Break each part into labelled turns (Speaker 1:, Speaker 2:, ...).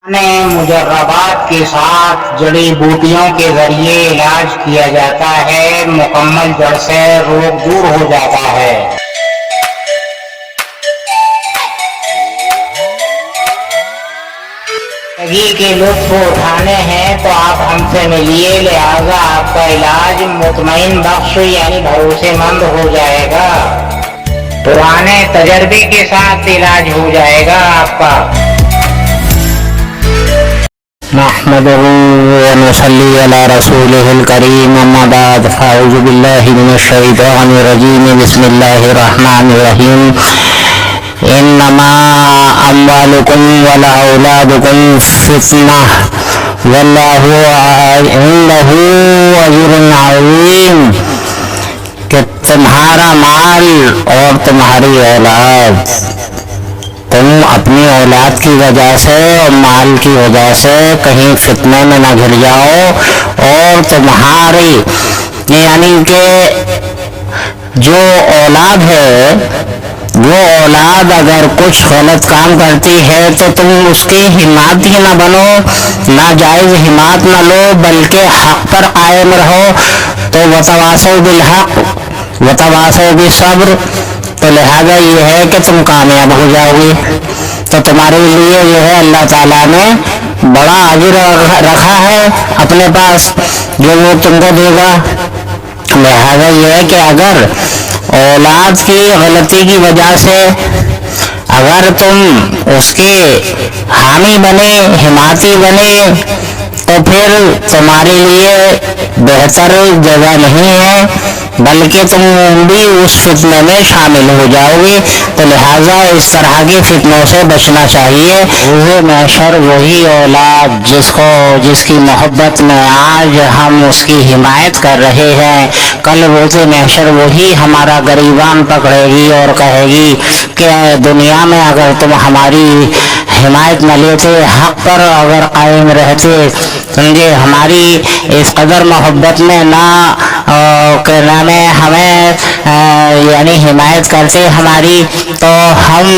Speaker 1: मुजर्रबात के साथ जड़ी बूटियों के जरिए इलाज किया जाता है, मुकम्मल जड़ से रोग दूर हो जाता है। जिंदगी के लुत्फ उठाने हैं तो आप हमसे मिलिए, लिहाजा आपका इलाज मुतमईन बख्श यानी भरोसेमंद हो जाएगा। पुराने तजर्बे के साथ इलाज हो जाएगा आपका। नहमदुहु व नसल्ली अला रसूलिहिल करीम, अम्मा बाद, फ़अऊज़ु बिल्लाहि मिनश शैतानिर रजीम, बिस्मिल्लाहिर रहमानिर रहीम। इन्नमा अम्वालुकुम वल औलादुकुम फित्नह वल्लाहु इंदहु अजरुन अज़ीम। कि तुम्हारा माल और तुम्हारी औलाद, तुम अपनी औलाद की वजह से और माल की वजह से कहीं फितने में न घिर जाओ, और तुम्हारी यानी कि जो औलाद है, वो औलाद अगर कुछ गलत काम करती है तो तुम उसकी हिमायत ही न बनो, नाजायज़ हिमायत न लो, बल्कि हक पर कायम रहो। तो वतवासौ बिल हक वतवासौ बिस्सब्र, तो लिहाजा ये है कि तुम कामयाब हो जाओगे। तो तुम्हारे लिए जो है अल्लाह ताला ने बड़ा अजर रखा है अपने पास, जो वो तुमको देगा। लिहाजा ये है कि अगर औलाद की गलती की वजह से अगर तुम उसके हामी बने, हिमायती बने, तो फिर तुम्हारे लिए बेहतर जगह नहीं है, बल्कि तुम भी उस फितने में शामिल हो जाओगे। तो लिहाजा इस तरह के फितनों से बचना चाहिए। रोज़े महशर वही औलाद जिसकी मोहब्बत में आज हम उसकी हिमायत कर रहे हैं, कल रोज़े महशर वही हमारा गरीबान पकड़ेगी और कहेगी कि दुनिया में अगर तुम हमारी हिमायत न लेते, हक पर अगर कायम रहते, समझे, हमारी इस कदर मोहब्बत में ना करना में हमें यानी हिमायत करते हमारी, तो हम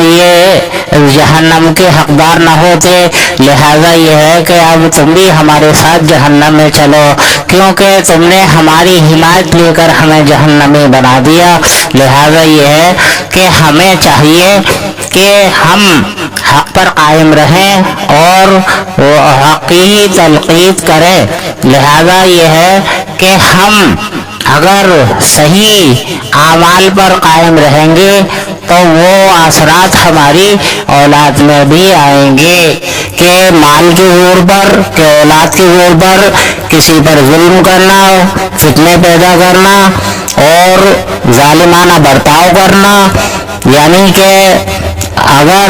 Speaker 1: ये जहन्नम के हकदार न होते। लिहाजा ये है कि अब तुम भी हमारे साथ जहन्नम में चलो, क्योंकि तुमने हमारी हिमायत लेकर हमें जहन्नमी बना दिया। लिहाजा ये है कि हमें चाहिए कि हम हक पर कायम रहें और हक की तलकीद करें। लिहाजा ये है कि हम अगर सही आमाल पर कायम रहेंगे तो वो असरात हमारी औलाद में भी आएंगे कि माल के जोर पर, कि औलाद के जोर पर किसी पर जुल्म करना, फितने पैदा करना और जालिमाना बर्ताव करना। यानी कि अगर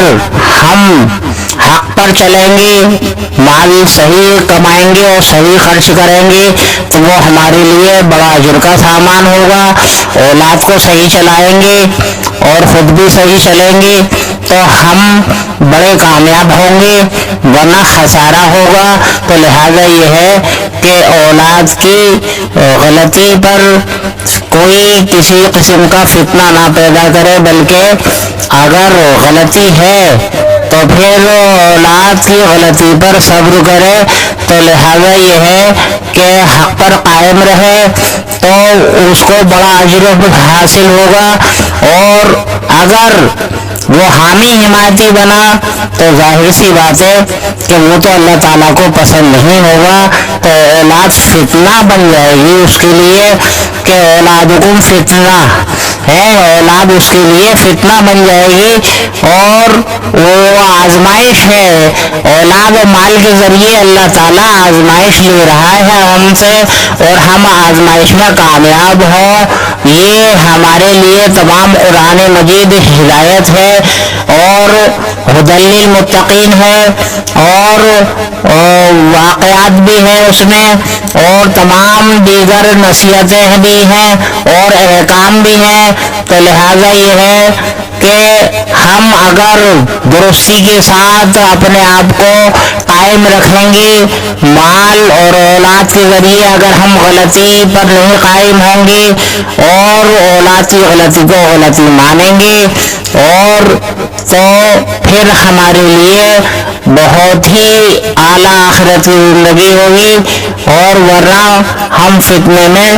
Speaker 1: हम हक पर चलेंगे, माल सही कमाएंगे और सही खर्च करेंगे, तो वो हमारे लिए बड़ा अजर का सामान होगा। औलाद को सही चलाएंगे और खुद भी सही चलेंगे तो हम बड़े कामयाब होंगे, वरना खसारा होगा। तो लिहाजा ये है कि औलाद की गलती पर कोई किसी किस्म का फितना ना पैदा करे, बल्कि अगर गलती है तो फिर औलाद की गलती पर सब्र करे। तो लिहाजा ये है कि हक पर कायम रहे तो उसको बड़ा अजर हासिल होगा, और अगर वो हामी हिमायती बना तो जाहिर सी बात है कि वो तो अल्लाह ताला को पसंद नहीं होगा। तो औलाद फितना बन जाएगी उसके लिए कि औलादुकुम फितना है, औलाद उसके लिए फितना बन जाएगी, और वो आजमाइश है। औलाद और माल के जरिए अल्लाह ताला आजमाइश ले रहा है हमसे, और हम आजमाइश में कामयाब हों, ये हमारे लिए तमाम कुरान मजीद हिदायत है और हुदल लिल मुत्तकीन है, और वाक़यात भी है उसमें, और तमाम दीगर नसीहतें भी हैं और अहकाम भी हैं। तो लिहाजा ये है कि हम अगर दुरुस्ती के साथ अपने आप को कायम रखेंगे, माल और औलाद के जरिए अगर हम गलती पर नहीं कायम होंगे और औलाद की गलती को गलती मानेंगे, और तो फिर हमारे लिए بہت ہی اعلیٰ آخرت کی زندگی ہوگی، اور ورنہ ہم فتنے میں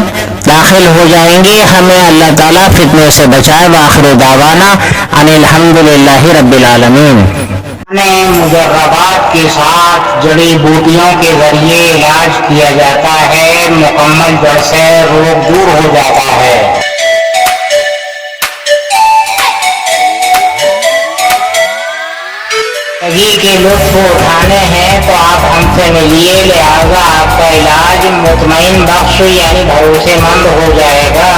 Speaker 1: داخل ہو جائیں گے. ہمیں اللہ تعالیٰ فتنے سے بچائے. وآخر دعوانا ان الحمدللہ رب العالمین. مجربات کے ساتھ جڑی بوٹیوں کے ذریعے علاج کیا جاتا ہے، مکمل جڑ سے روگ دور ہو جاتا ہے. زندگی کے لطف اٹھانے ہیں تو آپ ہم سے ملیے، لہذا آپ کا علاج مطمئن بخش یعنی بھروسے مند ہو جائے گا.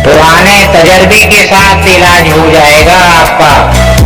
Speaker 1: پرانے تجربے کے ساتھ علاج ہو جائے گا آپ کا.